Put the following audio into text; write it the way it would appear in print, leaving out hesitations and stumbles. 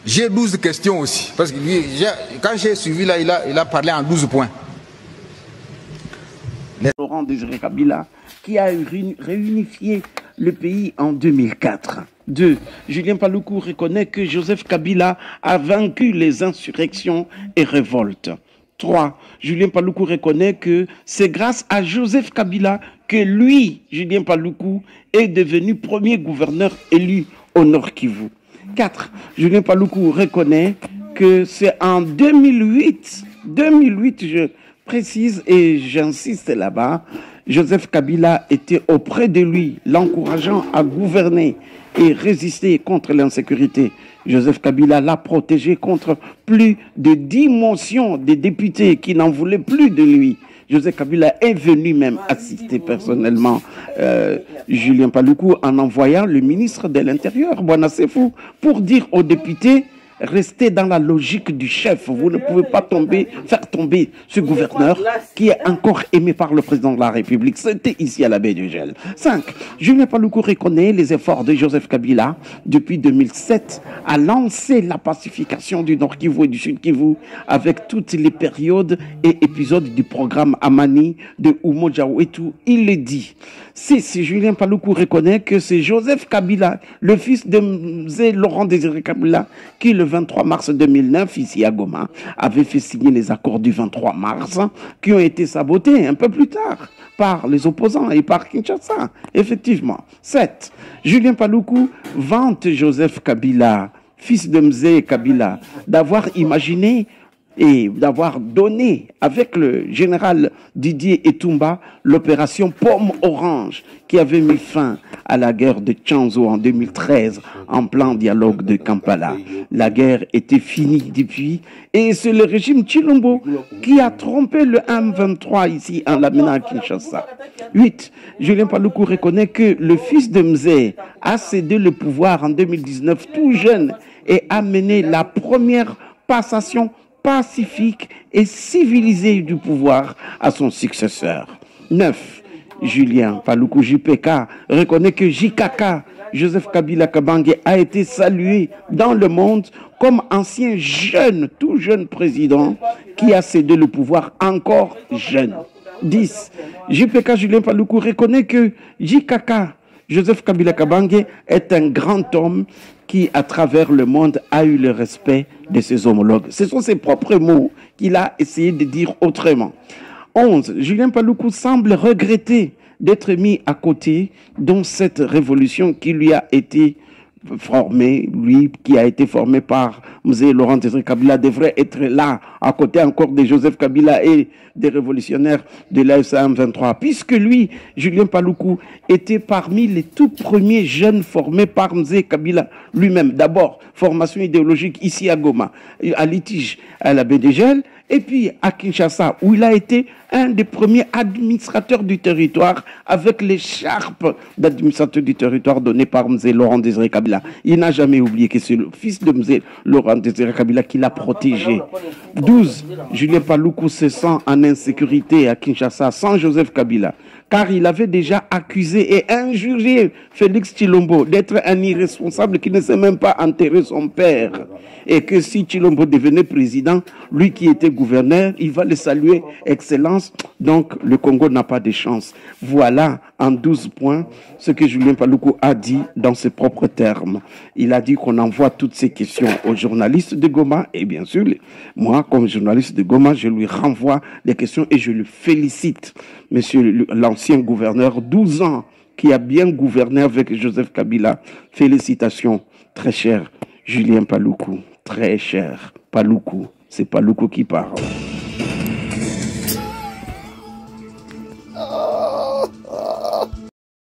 J'ai 12 questions aussi, parce que quand j'ai suivi là, il a parlé en 12 points. Laurent Désiré Kabila, qui a réunifié le pays en 2004. 2. Julien Paluku reconnaît que Joseph Kabila a vaincu les insurrections et révoltes. 3. Julien Paluku reconnaît que c'est grâce à Joseph Kabila que lui, Julien Paluku, est devenu premier gouverneur élu au Nord Kivu. 4. Julien Paluku reconnaît que c'est en 2008, je précise et j'insiste là-bas, Joseph Kabila était auprès de lui, l'encourageant à gouverner et résister contre l'insécurité. Joseph Kabila l'a protégé contre plus de 10 motions des députés qui n'en voulaient plus de lui. Joseph Kabila est venu même assister personnellement Julien Paluku en envoyant le ministre de l'Intérieur, Bwana Sefou, pour dire aux députés: restez dans la logique du chef. Vous ne pouvez pas faire tomber ce gouverneur qui est encore aimé par le président de la République. C'était ici à la baie du Gel. 5. Julien Paluku reconnaît les efforts de Joseph Kabila depuis 2007 à lancer la pacification du Nord Kivu et du Sud Kivu avec toutes les périodes et épisodes du programme Amani de Umoja Wetu. Il le dit. 6. Julien Paluku reconnaît que c'est Joseph Kabila, le fils de Mzee Laurent Désiré Kabila, qui le 23 mars 2009, ici à Goma, avait fait signer les accords du 23 mars, qui ont été sabotés un peu plus tard par les opposants et par Kinshasa. Effectivement. 7. Julien Paluku vante Joseph Kabila, fils de Mzee Kabila, d'avoir imaginé et d'avoir donné avec le général Didier Etumba l'opération Pomme Orange qui avait mis fin à la guerre de Tchanzo en 2013 en plein dialogue de Kampala. La guerre était finie depuis et c'est le régime Tshilombo qui a trompé le M23 ici en l'amenant à Kinshasa. 8. Julien Paluku reconnaît que le fils de Mzee a cédé le pouvoir en 2019 tout jeune et a mené la première passation pacifique et civilisé du pouvoir à son successeur. 9. Julien Paluku JPK reconnaît que JKK, Joseph Kabila Kabange, a été salué dans le monde comme ancien jeune, tout jeune président qui a cédé le pouvoir encore jeune. 10. JPK Julien Paluku reconnaît que JKK, Joseph Kabila Kabange, est un grand homme qui, à travers le monde, a eu le respect de ses homologues. Ce sont ses propres mots qu'il a essayé de dire autrement. 11. Julien Paluku semble regretter d'être mis à côté dans cette révolution qui lui a été formé, lui qui a été formé par Mzee Laurent Désiré Kabila, devrait être là, à côté encore de Joseph Kabila et des révolutionnaires de l'AFCM 23, puisque lui, Julien Paluku, était parmi les tout premiers jeunes formés par Mzee Kabila lui-même. D'abord, formation idéologique ici à Goma, à Litige, à la baie des Gel, et puis à Kinshasa, où il a été un des premiers administrateurs du territoire avec l'écharpe d'administrateur du territoire donnée par Mzee Laurent Désiré Kabila. Il n'a jamais oublié que c'est le fils de Mzee Laurent Désiré Kabila qui l'a protégé. 12. Julien Paluku se sent en insécurité à Kinshasa sans Joseph Kabila, car il avait déjà accusé et injurié Félix Tshilombo d'être un irresponsable qui ne sait même pas enterrer son père. Et que si Tshilombo devenait président, lui qui était gouverneur, il va le saluer, Excellence. Donc le Congo n'a pas de chance. Voilà en 12 points ce que Julien Paluku a dit dans ses propres termes. Il a dit qu'on envoie toutes ces questions aux journalistes de Goma et bien sûr, moi comme journaliste de Goma, je lui renvoie les questions et je le félicite. Monsieur l'ancien gouverneur, 12 ans, qui a bien gouverné avec Joseph Kabila. Félicitations, très cher Julien Paluku, très cher Paluku. C'est Paluku qui parle.